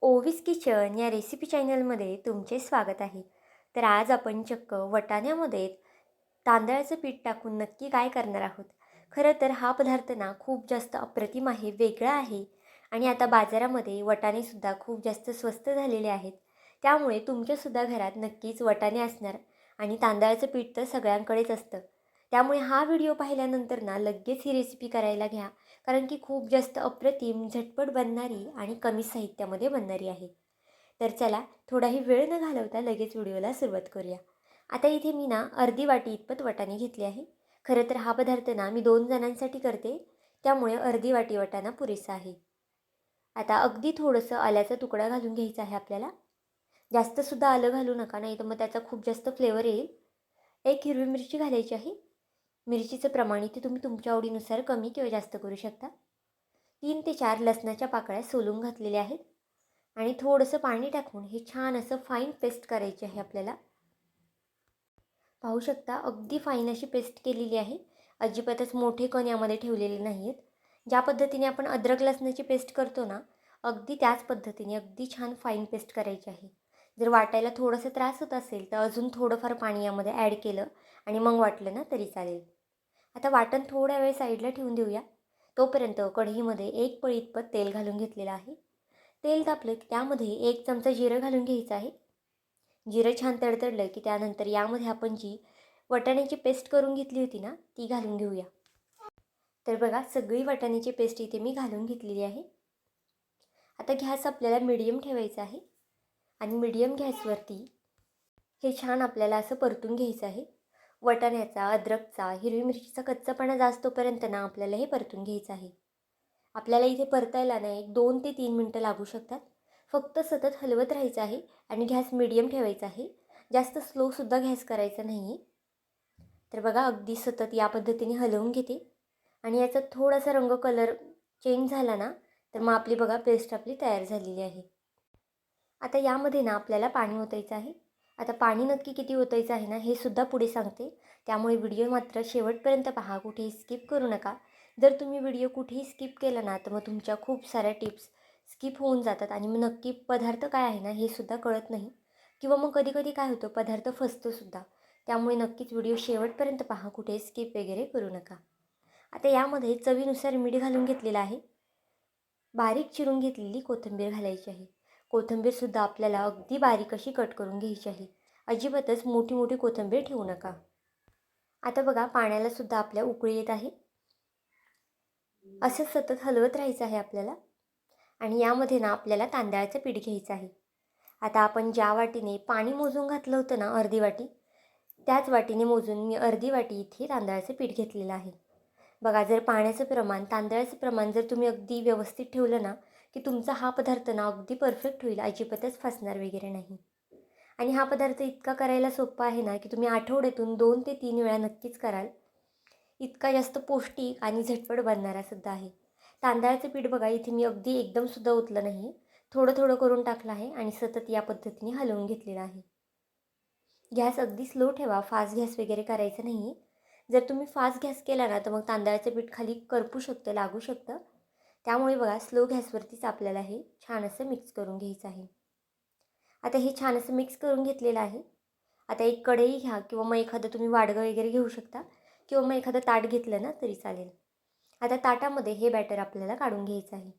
ओवीस kitchen या recipe चॅनलमध्ये तुमचे स्वागत आहे. तर आज आपण चक्क वटाण्यामध्ये तांदळाचं पीठ टाकून नक्की काय करणार आहोत. खरं तर हा पदार्थ ना खूप जास्त अप्रतिम आहे, वेगळा आहे आणि आता बाजारामध्ये वटाणेसुद्धा खूप जास्त स्वस्त झालेले आहेत. त्यामुळे तुमच्यासुद्धा घरात नक्कीच वटाणे असणार आणि तांदळाचं पीठ तर सगळ्यांकडेच असतं. त्यामुळे हा व्हिडिओ पाहिल्यानंतर ना लगेच ही रेसिपी करायला घ्या, कारण की खूप जास्त अप्रतिम, झटपट बनणारी आणि कमी साहित्यामध्ये बनणारी आहे. तर चला, थोडाही वेळ न घालवता लगेच व्हिडिओला सुरुवात करूया. आता इथे मी ना अर्धी वाटी इतपत वाटाणे घेतले आहे. खरं तर हा पदार्थ ना मी 2 जणांसाठी करते, त्यामुळे अर्धी वाटी वाटाणा पुरेसा आहे. आता अगदी थोडंसं आल्याचा तुकडा घालून घ्यायचा आहे आपल्याला. जास्तसुद्धा आलं घालू नका, नाही तर मग त्याचा खूप जास्त फ्लेवर येईल. एक हिरवी मिरची घालायची आहे. मिरचीचं प्रमाण इथे तुम्ही तुमच्या आवडीनुसार कमी किंवा जास्त करू शकता. 3 ते 4 लसणाच्या पाकळ्या सोलून घातलेल्या आहेत आणि थोडंसं पाणी टाकून हे छान असं फाईन पेस्ट करायची आहे आपल्याला. पाहू शकता अगदी फाईन अशी पेस्ट केलेली आहे. अजिबातच मोठे कण यामध्ये ठेवलेले नाही आहेत. ज्या पद्धतीने आपण अद्रक लसणाची पेस्ट करतो ना, अगदी त्याच पद्धतीने अगदी छान फाईन पेस्ट करायची आहे. जर वाटायला थोडंसं त्रास होत असेल तर अजून थोडंफार पाणी यामध्ये ॲड केलं आणि मग वाटलं ना तरी चालेल. आता वाटण थोड्या वेळ साईडला ठेवून देऊया. तोपर्यंत कढईमध्ये 1 पळी इतपत तेल घालून घेतलेलं आहे. तेल तापलं की त्यामध्ये 1 चमचा जिरं घालून घ्यायचं आहे. जिरं छान तडतडलं की त्यानंतर यामध्ये आपण जी वाटाण्याची पेस्ट करून घेतली होती ना, ती घालून घेऊया. तर बघा सगळी वाटाण्याची पेस्ट इथे मी घालून घेतलेली आहे. आता गॅस आपल्याला मीडियम ठेवायचा आहे आणि मीडियम गॅसवरती हे छान आपल्याला असं परतून घ्यायचं आहे. वाटाण्याचा, अद्रकचा, हिरवी मिरचीचा कच्चापणा जास्तोपर्यंत ना आपल्याला हे परतून घ्यायचं आहे. आपल्याला इथे परतायला ना एक 2 ते 3 मिनटं लागू शकतात. फक्त सतत हलवत राहायचं आहे आणि गॅस मीडियम ठेवायचा आहे. जास्त स्लोसुद्धा गॅस करायचा नाही आहे. तर बघा अगदी सतत या पद्धतीने हलवून घेते आणि याचा थोडासा रंग कलर चेंज झाला ना, तर मग आपली बघा पेस्ट आपली तयार झालेली आहे. आता यामध्ये ना आपल्याला पाणी ओतायचं आहे. आता पाणी नक्की किती ओतायचं आहे ना, हे सुद्धा पुढे सांगते. त्यामुळे व्हिडिओ मात्र शेवटपर्यंत पहा, कुठेही स्किप करू नका. जर तुम्ही व्हिडिओ कुठेही स्किप केला ना, तर मग तुमच्या खूप साऱ्या टिप्स स्किप होऊन जातात आणि मग नक्की पदार्थ काय आहे ना, हे सुद्धा कळत नाही किंवा मग कधी-कधी काय होतं, पदार्थ फसतोसुद्धा. त्यामुळे नक्कीच व्हिडिओ शेवटपर्यंत पहा, कुठेही स्किप वगैरे करू नका. आता यामध्ये चवीनुसार मीठ घालून घेतलेलं आहे. बारीक चिरून घेतलेली कोथिंबीर घालायची आहे. कोथिंबीरसुद्धा आपल्याला अगदी बारीक अशी कट करून घ्यायची आहे. अजिबातच मोठी मोठी कोथिंबीर ठेवू नका. आता बघा पाण्याला सुद्धा आपल्या उकळी येत आहे. असं सतत हलवत राहायचं आहे आपल्याला आणि यामध्ये ना आपल्याला तांदळाचं पीठ घ्यायचं आहे. आता आपण ज्या वाटीने पाणी मोजून घातलं होतं ना अर्धी वाटी, त्याच वाटीने मोजून मी अर्धी वाटी इथे तांदळाचं पीठ घेतलेलं आहे. बघा जर पाण्याचं प्रमाण, तांदळाचं प्रमाण जर तुम्ही अगदी व्यवस्थित ठेवलं ना, की तुमचा हा पदार्थ ना अगदी परफेक्ट होईल, अजिबातच फसणार वगैरे नाही. आणि हा पदार्थ इतका करायला सोपा आहे ना, की तुम्ही आठवड्यातून 2 ते 3 वेळा नक्कीच कराल. इतका जास्त पौष्टिक आणि झटपट बनणारासुद्धा आहे. तांदळाचं पीठ बघा इथे मी अगदी एकदमसुद्धा ओतलं नाही. थोडं थोडं करून टाकलं आहे आणि सतत या पद्धतीने हलवून घेतलेलं आहे. गॅस अगदी स्लो ठेवा, फास्ट गॅस वगैरे करायचं नाही आहे. जर तुम्ही फास्ट गॅस केला ना, तर मग तांदळाचं पीठ खाली करपू शकतं, लागू शकतं. त्यामुळे बघा स्लो गॅसवरतीच आपल्याला हे छान असं मिक्स करून घ्यायचं आहे. आता हे छान असं मिक्स करून घेतलेलं आहे. आता एक कढई घ्या किंवा मग एखादं तुम्ही वाडगं वगैरे घेऊ शकता किंवा मग एखादं ताट घेतलं ना तरी चालेल. आता ताटामध्ये हे बॅटर आपल्याला काढून घ्यायचं आहे.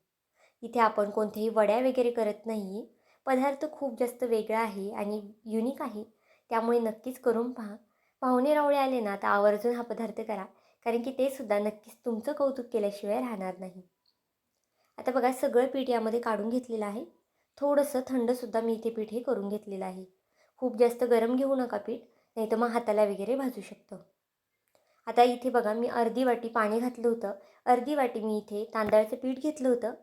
इथे आपण कोणत्याही वड्या वगैरे करत नाही आहे. पदार्थ खूप जास्त वेगळा आहे आणि युनिक आहे. त्यामुळे नक्कीच करून पहा. पाहुणे-रावळे आले ना तर आवर्जून हा पदार्थ करा, कारण की ते सुद्धा नक्कीच तुमचं कौतुक केल्याशिवाय राहणार नाही. आता बघा सगळं पीठ यामध्ये काढून घेतलेलं आहे. थोडंसं थंडसुद्धा मी इथे पीठ हे करून घेतलेलं आहे. खूप जास्त गरम घेऊ नका पीठ, नाहीतर मग हाताला वगैरे भाजू शकतं. आता इथे बघा मी अर्धी वाटी पाणी घातलं होतं. अर्धी वाटी मी इथे तांदळाचं पीठ घेतलं होतं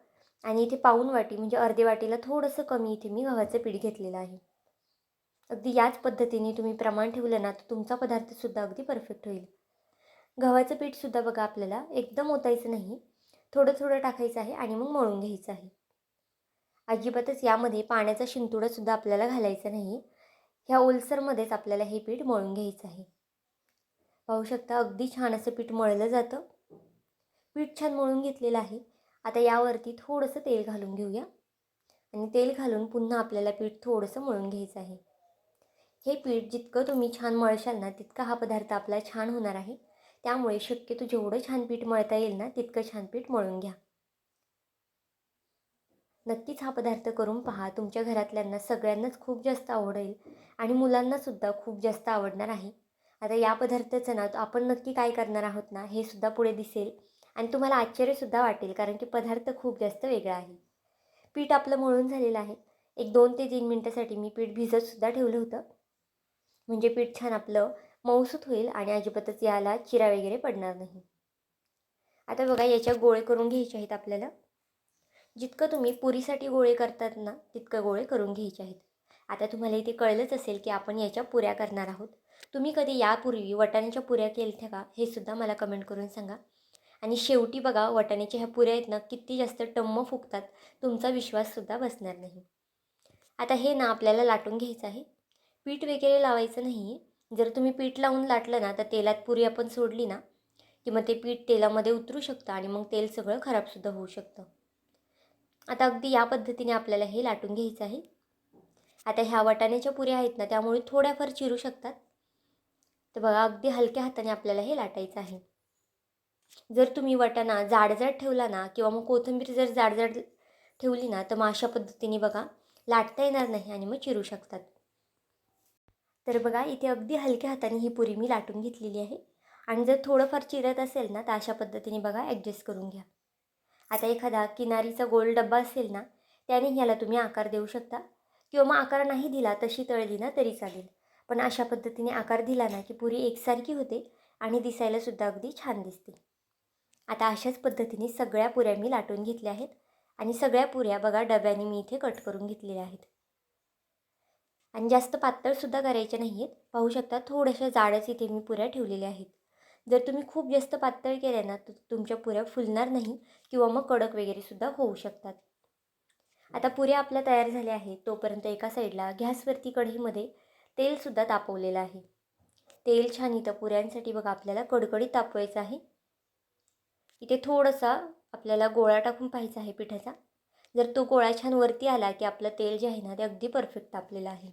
आणि इथे पाऊण वाटी म्हणजे अर्ध्या वाटीला थोडंसं कमी इथे मी गव्हाचं पीठ घेतलेलं आहे. अगदी याच पद्धतीने तुम्ही प्रमाण ठेवलं ना, तर तुमचा पदार्थसुद्धा अगदी परफेक्ट होईल. गव्हाचं पीठसुद्धा बघा आपल्याला एकदम ओतायचं नाही. थोडं थोडं टाकायचं आहे आणि मग मळून घ्यायचं आहे. अजिबातच यामध्ये पाण्याचा शिंतोडासुद्धा आपल्याला घालायचा नाही. ह्या ओलसरमध्येच आपल्याला हे पीठ मळून घ्यायचं आहे. पाहू शकता अगदी छान असं पीठ मळलं जातं. पीठ छान मळून घेतलेलं आहे. आता यावरती थोडंसं तेल घालून घेऊया. आणि तेल घालून पुन्हा आपल्याला पीठ थोडंसं मळून घ्यायचं आहे. हे पीठ जितकं तुम्ही छान मळशाल ना तितका हा पदार्थ आपला छान होणार आहे. त्यामुळे शक्यतो जेवढं छान पीठ मळता येईल ना तितकं छान पीठ मळून घ्या. नक्कीच हा पदार्थ करून पहा. तुमच्या घरातल्यांना सगळ्यांनाच खूप जास्त आवडेल आणि मुलांनासुद्धा खूप जास्त आवडणार आहे. आता या पदार्थाचं ना आपण नक्की काय करणार आहोत ना हे सुद्धा पुढे दिसेल आणि तुम्हाला आश्चर्यसुद्धा वाटेल, कारण की पदार्थ खूप जास्त वेगळा आहे. पीठ आपलं मळून झालेलं आहे. एक 2 ते 3 मिनटासाठी मी पीठ भिजतसुद्धा ठेवलं होतं. म्हणजे पीठ छान आपलं मऊसूत होईल आणि अजिबातच याला चिरा वगैरे पडणार नाही. आता बघा याच्या गोळे करून घ्यायचे आहेत आपल्याला. जितकं तुम्ही पुरीसाठी गोळे करतात ना तितकं गोळे करून घ्यायचे आहेत. आता तुम्हाला इथे कळलंच असेल की आपण याच्या पुऱ्या करणार आहोत. तुम्ही कधी यापूर्वी वाटाण्याच्या पुऱ्या केल्या का हे सुद्धा मला कमेंट करून सांगा. आणि शेवटी बघा वाटाण्याच्या ह्या पुऱ्या आहेत ना किती जास्त टम्म फुगतात, तुमचा विश्वाससुद्धा बसणार नाही. आता हे ना आपल्याला लाटून घ्यायचं आहे. पीठ वगैरे लावायचं नाही आहे. जर तुम्ही पीठ लावून लाटलं ना तर तेलात पुरी आपण सोडली ना की मग ते पीठ तेलामध्ये उतरू शकतं आणि मग तेल सगळं खराबसुद्धा होऊ शकतं. आता अगदी या पद्धतीने आपल्याला हे लाटून घ्यायचं आहे. आता ह्या वाटाण्याच्या पुऱ्या आहेत ना त्यामुळे थोड्याफार चिरू शकतात. तर बघा अगदी हलक्या हाताने आपल्याला हे लाटायचं आहे. जर तुम्ही वाटाणा जाडजाड ठेवला ना किंवा मग कोथिंबीर जर जाडजाड ठेवली ना तर मग अशा पद्धतीने बघा लाटता येणार नाही आणि मग चिरू शकतात. तर बघा इथे अगदी हलक्या हाताने ही पुरी मी लाटून घेतलेली आहे. आणि जर थोडंफार चिरत असेल ना तर अशा पद्धतीने बघा ॲडजस्ट करून घ्या. आता एखादा किनारीचा गोल डब्बा असेल ना त्याने ह्याला तुम्ही आकार देऊ शकता किंवा मग आकार नाही दिला तशी तळली ना तरी चालेल. पण अशा पद्धतीने आकार दिला ना की पुरी एकसारखी होते आणि दिसायलासुद्धा अगदी छान दिसते. आता अशाच पद्धतीने सगळ्या पुऱ्या मी लाटून घेतल्या आहेत आणि सगळ्या पुऱ्या बघा डब्याने मी इथे कट करून घेतलेल्या आहेत. आणि जास्त पातळसुद्धा करायच्या नाही आहेत. पाहू शकता थोड्याशा जाडच इथे मी पुऱ्या ठेवलेल्या आहेत. जर तुम्ही खूप जास्त पातळ केल्या ना तर तुमच्या पुऱ्या फुलणार नाही किंवा मग कडक वगैरेसुद्धा होऊ शकतात. आता पुऱ्या आपल्या तयार झाल्या आहेत. तोपर्यंत एका साईडला गॅसवरती कढईमध्ये तेलसुद्धा तापवलेलं आहे. तेल छान इथं पुऱ्यांसाठी बघा आपल्याला कडकडीत तापवायचं आहे. इथे थोडासा आपल्याला गोळा टाकून पाहायचा आहे पिठाचा. जर तो गोळा छान वरती आला की आपलं तेल जे आहे ना ते अगदी परफेक्ट तापलेलं आहे.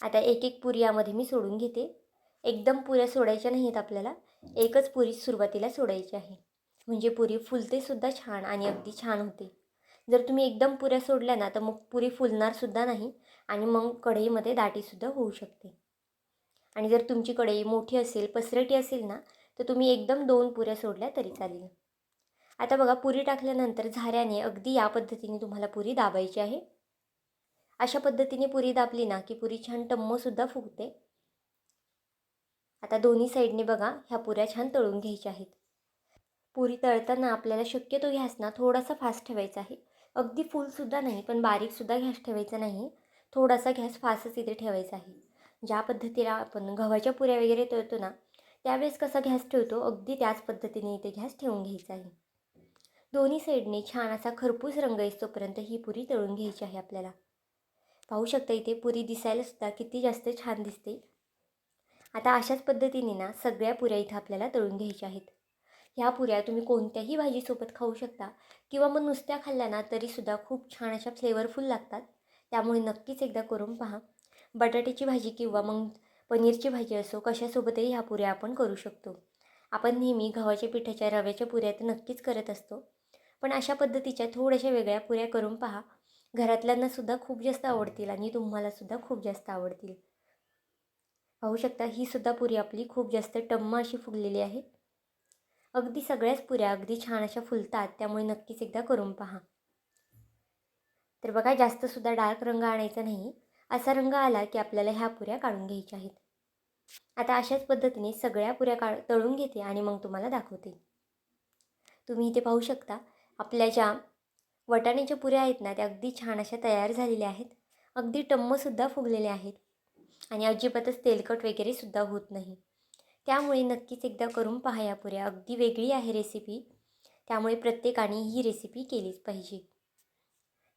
आता एक एक पुरी यामध्ये मी सोडून घेते. एकदम पुऱ्या सोडायच्या नाही आहेत आपल्याला. एकच पुरी सुरुवातीला सोडायची आहे. म्हणजे पुरी फुलतेसुद्धा छान आणि अगदी छान होते. जर तुम्ही एकदम पुऱ्या सोडल्या ना तर मग पुरी फुलणारसुद्धा नाही आणि मग कढईमध्ये दाटीसुद्धा होऊ शकते. आणि जर तुमची कढई मोठी असेल, पसरटी असेल ना तर तुम्ही एकदम 2 पुऱ्या सोडल्या तरी चालेल. आता बघा पुरी टाकल्यानंतर झाऱ्याने अगदी या पद्धतीने तुम्हाला पुरी दाबायची आहे. अशा पद्धतीने पुरी दाबली ना की पुरी छान टम्मसुद्धा फुगते. आता दोन्ही साईडने बघा ह्या पुऱ्या छान तळून घ्यायच्या आहेत. पुरी तळताना आपल्याला शक्यतो गॅस ना थोडासा फास्ट ठेवायचा आहे. अगदी फुलसुद्धा नाही पण बारीकसुद्धा गॅस ठेवायचा नाही. थोडासा गॅस फास्टच इथे ठेवायचा आहे. ज्या पद्धतीला आपण गव्हाच्या पुऱ्या वगैरे तळतो ना त्यावेळेस कसा गॅस ठेवतो अगदी त्याच पद्धतीने इथे गॅस ठेवून घ्यायचा आहे. दोन्ही साईडने छान असा खरपूस रंग येईस्तोपर्यंत ही पुरी तळून घ्यायची आहे आपल्याला. पाहू शकता इथे पुरी दिसायलासुद्धा किती जास्त छान दिसते. आता अशाच पद्धतीने ना सगळ्या पुऱ्या इथं आपल्याला तळून घ्यायच्या आहेत. ह्या पुऱ्या तुम्ही कोणत्याही भाजीसोबत खाऊ शकता किंवा मग नुसत्या खाल्ल्या ना तरीसुद्धा खूप छान अशा फ्लेवरफुल लागतात. त्यामुळे नक्कीच एकदा करून पहा. बटाट्याची भाजी किंवा मग पनीरची भाजी असो कशासोबतही ह्या पुऱ्या आपण करू शकतो. आपण नेहमी गव्हाच्या पिठाच्या रव्याच्या पुऱ्या तर नक्कीच करत असतो. पण अशा पद्धतीच्या थोड्याशा वेगळ्या पुऱ्या करून पहा. घरातल्यांनासुद्धा खूप जास्त आवडतील आणि तुम्हालासुद्धा खूप जास्त आवडतील. पाहू शकता ही सुद्धा पुरी आपली खूप जास्त टम्म अशी फुगलेली आहे. अगदी सगळ्याच पुऱ्या अगदी छान अशा फुलतात. त्यामुळे नक्कीच एकदा करून पहा. तर बघा जास्तसुद्धा डार्क रंग आणायचा नाही. असा रंग आला की आपल्याला ह्या पुऱ्या काढून घ्यायच्या आहेत. आता अशाच पद्धतीने सगळ्या पुऱ्या तळून घेते आणि मग तुम्हाला दाखवते. तुम्ही इथे पाहू शकता आपल्या ज्या वाटाण्याच्या पुऱ्या आहेत ना त्या अगदी छान अशा तयार झालेल्या आहेत. अगदी टम्मसुद्धा फुगलेल्या आहेत आणि अजिबातच तेलकट वगैरे सुद्धा होत नाही. त्यामुळे नक्कीच एकदा करून पहा या पुऱ्या. अगदी वेगळी आहे रेसिपी. त्यामुळे प्रत्येकाने ही रेसिपी केलीच पाहिजे.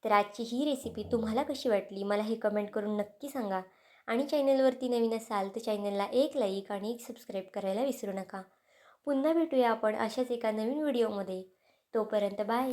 तर आजची ही रेसिपी तुम्हाला कशी वाटली मला हे कमेंट करून नक्की सांगा. आणि चॅनलवरती नवीन असाल तर चॅनलला एक लाईक आणि एक सबस्क्राईब करायला विसरू नका. पुन्हा भेटूया आपण अशाच एका नवीन व्हिडिओमध्ये. तोपर्यंत बाय.